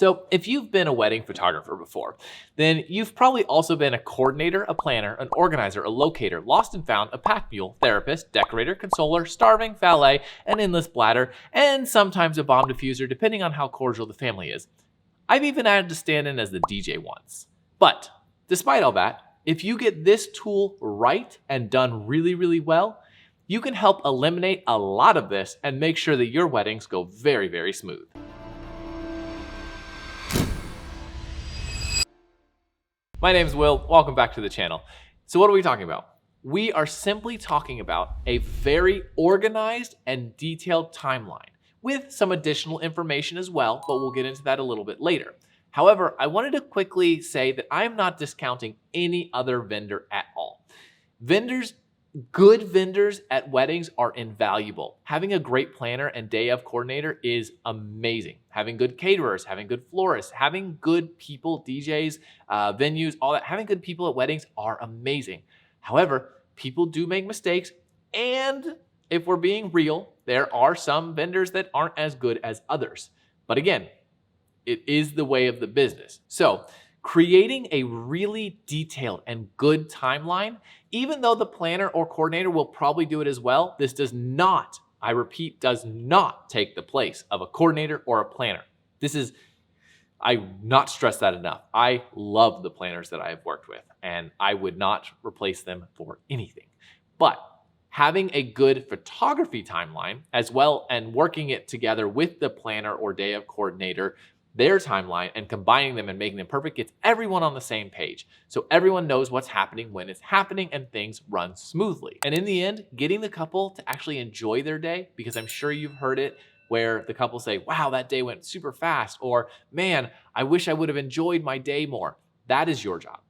So if you've been a wedding photographer before, then you've probably also been a coordinator, a planner, an organizer, a locator, lost and found, a pack mule, therapist, decorator, consoler, starving, valet, an endless bladder, and sometimes a bomb diffuser depending on how cordial the family is. I've even had to stand in as the DJ once. But despite all that, if you get this tool right and done really, really well, you can help eliminate a lot of this and make sure that your weddings go very, very smooth. My name is Will, welcome back to the channel. So what are we talking about? We are simply talking about a very organized and detailed timeline with some additional information as well, but we'll get into that a little bit later. However, I wanted to quickly say that I'm not discounting any other vendor at all. Good vendors at weddings are invaluable. Having a great planner and day of coordinator is amazing. Having good caterers, having good florists, having good people, DJs, venues, all that, having good people at weddings are amazing. However, people do make mistakes, and if we're being real, there are some vendors that aren't as good as others. But again, it is the way of the business. So creating a really detailed and good timeline, even though the planner or coordinator will probably do it as well, this does not, I repeat, does not take the place of a coordinator or a planner. I not stress that enough. I love the planners that I have worked with, and I would not replace them for anything. But having a good photography timeline as well and working it together with the planner or day of coordinator, their timeline, and combining them and making them perfect gets everyone on the same page. So everyone knows what's happening when it's happening and things run smoothly. And in the end, getting the couple to actually enjoy their day, because I'm sure you've heard it where the couple say, wow, that day went super fast, or man, I wish I would have enjoyed my day more. That is your job.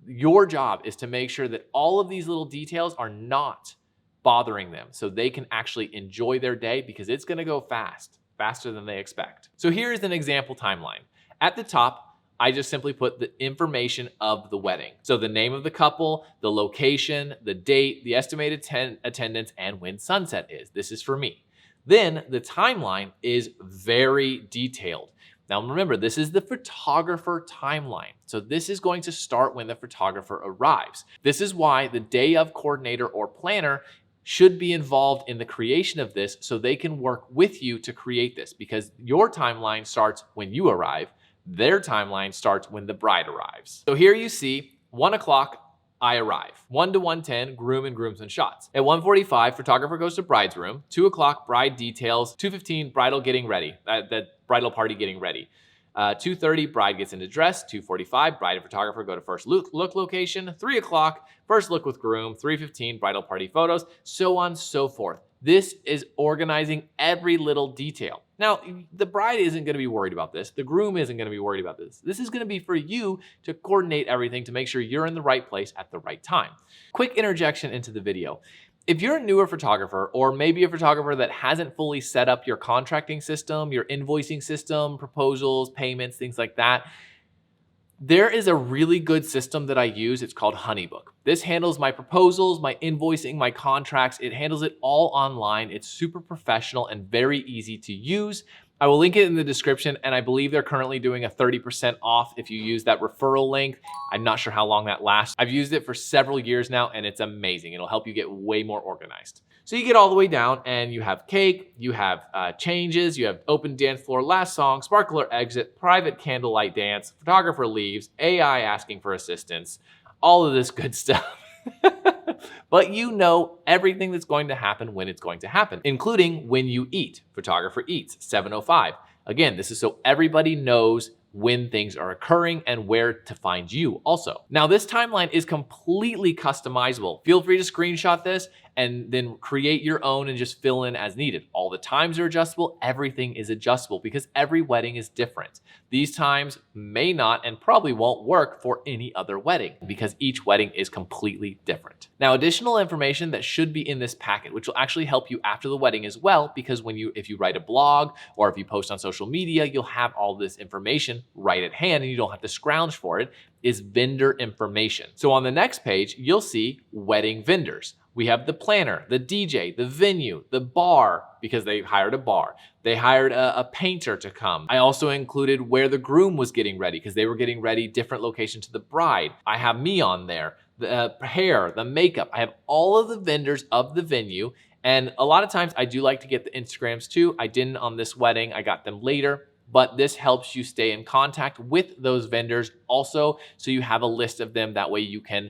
Your job is to make sure that all of these little details are not bothering them so they can actually enjoy their day, because it's gonna go faster than they expect. So here is an example timeline. At the top, I just simply put the information of the wedding. So the name of the couple, the location, the date, the estimated attendance, and when sunset is. This is for me. Then the timeline is very detailed. Now remember, this is the photographer timeline. So this is going to start when the photographer arrives. This is why the day of coordinator or planner should be involved in the creation of this so they can work with you to create this, because your timeline starts when you arrive. Their timeline starts when the bride arrives. So here you see 1 o'clock, I arrive. 1 to 1:10, groom and groomsmen shots. At 1:45, photographer goes to bride's room. 2 o'clock, bride details. 2:15, bridal getting ready, the bridal party getting ready. 2:30, bride gets into dress. 2:45, bride and photographer go to first look location. 3 o'clock, first look with groom. 3:15, bridal party photos, so on and so forth. This is organizing every little detail. Now, the bride isn't going to be worried about this. The groom isn't going to be worried about this. This is going to be for you to coordinate everything to make sure you're in the right place at the right time. Quick interjection into the video. If you're a newer photographer, or maybe a photographer that hasn't fully set up your contracting system, your invoicing system, proposals, payments, things like that, there is a really good system that I use. It's called Honeybook. This handles my proposals, my invoicing, my contracts. It handles it all online. It's super professional and very easy to use. I will link it in the description, and I believe they're currently doing a 30% off if you use that referral link. I'm not sure how long that lasts. I've used it for several years now, and it's amazing. It'll help you get way more organized. So you get all the way down, and you have cake, you have changes, you have open dance floor, last song, sparkler exit, private candlelight dance, photographer leaves, AI asking for assistance, all of this good stuff. But you know everything that's going to happen when it's going to happen, including when you eat. Photographer eats, 7:05. Again, this is so everybody knows when things are occurring and where to find you also. Now, this timeline is completely customizable. Feel free to screenshot this and then create your own and just fill in as needed. All the times are adjustable. Everything is adjustable because every wedding is different. These times may not and probably won't work for any other wedding because each wedding is completely different. Now, additional information that should be in this packet, which will actually help you after the wedding as well, because if you write a blog or if you post on social media, you'll have all this information right at hand and you don't have to scrounge for it, is vendor information. So on the next page, you'll see wedding vendors. We have the planner, the DJ, the venue, the bar, because they hired a bar. They hired a painter to come. I also included where the groom was getting ready because they were getting ready different locations to the bride. I have me on there, the hair, the makeup. I have all of the vendors of the venue. And a lot of times I do like to get the Instagrams too. I didn't on this wedding. I got them later. But this helps you stay in contact with those vendors also, so you have a list of them. That way you can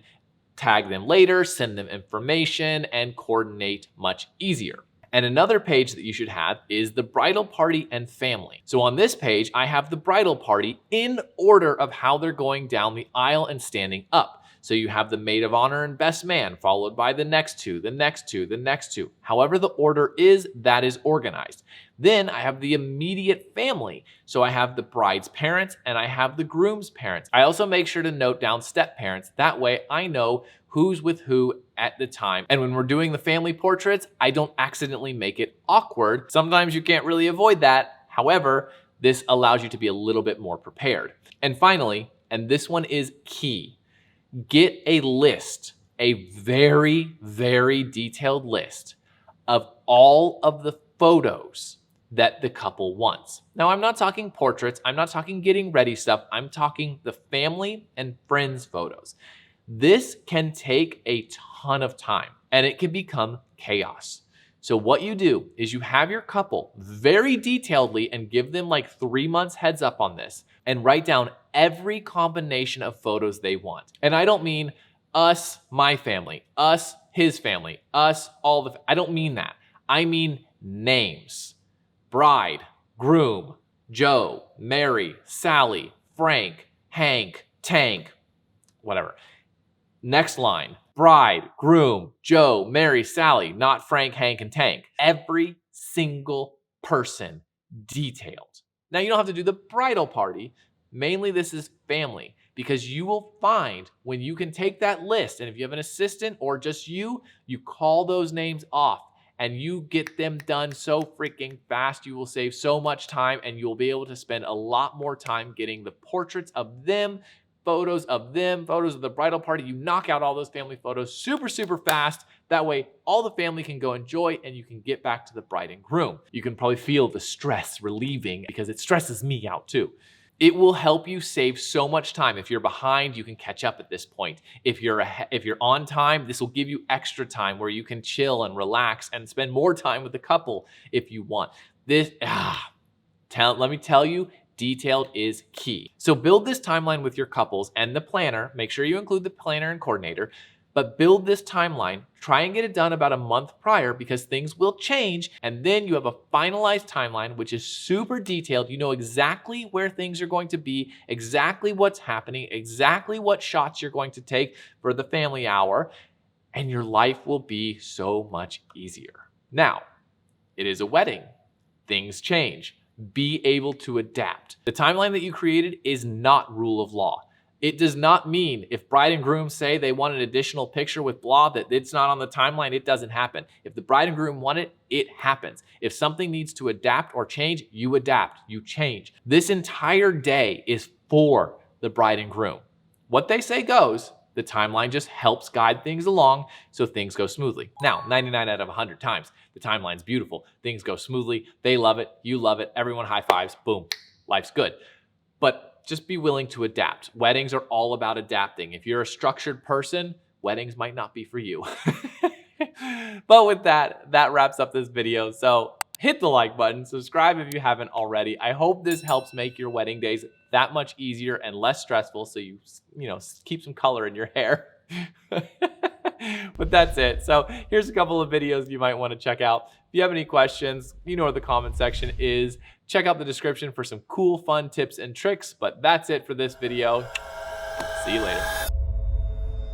tag them later, send them information, and coordinate much easier. And another page that you should have is the bridal party and family. So on this page, I have the bridal party in order of how they're going down the aisle and standing up. So you have the maid of honor and best man, followed by the next two, the next two, the next two. However the order is, that is organized. Then I have the immediate family. So I have the bride's parents and I have the groom's parents. I also make sure to note down step parents. That way I know who's with who at the time. And when we're doing the family portraits, I don't accidentally make it awkward. Sometimes you can't really avoid that. However, this allows you to be a little bit more prepared. And finally, and this one is key, get a list, a very, very detailed list of all of the photos that the couple wants. Now, I'm not talking portraits. I'm not talking getting ready stuff. I'm talking the family and friends photos. This can take a ton of time and it can become chaos. So what you do is you have your couple very detailedly and give them like 3 months heads up on this and write down every combination of photos they want. And I don't mean us, my family, us, his family, us, all the, I don't mean that. I mean names. Bride, groom, Joe, Mary, Sally, Frank, Hank, Tank, whatever. Next line, bride, groom, Joe, Mary, Sally, not Frank, Hank, and Tank. Every single person detailed. Now you don't have to do the bridal party. Mainly this is family because you will find when you can take that list and if you have an assistant or just you call those names off. And you get them done so freaking fast, you will save so much time and you'll be able to spend a lot more time getting the portraits of them, photos of the bridal party. You knock out all those family photos super, super fast. That way, all the family can go enjoy and you can get back to the bride and groom. You can probably feel the stress relieving because it stresses me out too. It will help you save so much time. If you're behind, you can catch up at this point. If you're on time, this will give you extra time where you can chill and relax and spend more time with the couple if you want. Let me tell you, detailed is key. So build this timeline with your couples and the planner. Make sure you include the planner and coordinator, but build this timeline. Try and get it done about a month prior because things will change. And then you have a finalized timeline, which is super detailed. You know exactly where things are going to be, exactly what's happening, exactly what shots you're going to take for the family hour, and your life will be so much easier. Now, it is a wedding. Things change. Be able to adapt. The timeline that you created is not rule of law. It does not mean if bride and groom say they want an additional picture with blah that it's not on the timeline, it doesn't happen. If the bride and groom want it, it happens. If something needs to adapt or change, you adapt, you change. This entire day is for the bride and groom. What they say goes. The timeline just helps guide things along so things go smoothly. Now, 99 out of 100 times, the timeline's beautiful. Things go smoothly. They love it. You love it. Everyone high fives. Boom. Life's good. But just be willing to adapt. Weddings are all about adapting. If you're a structured person, weddings might not be for you. But with that wraps up this video. So hit the like button, subscribe if you haven't already. I hope this helps make your wedding days that much easier and less stressful so you keep some color in your hair. But that's it. So here's a couple of videos you might want to check out. If you have any questions, you know where the comment section is. Check out the description for some cool, fun tips and tricks. But that's it for this video. See you later.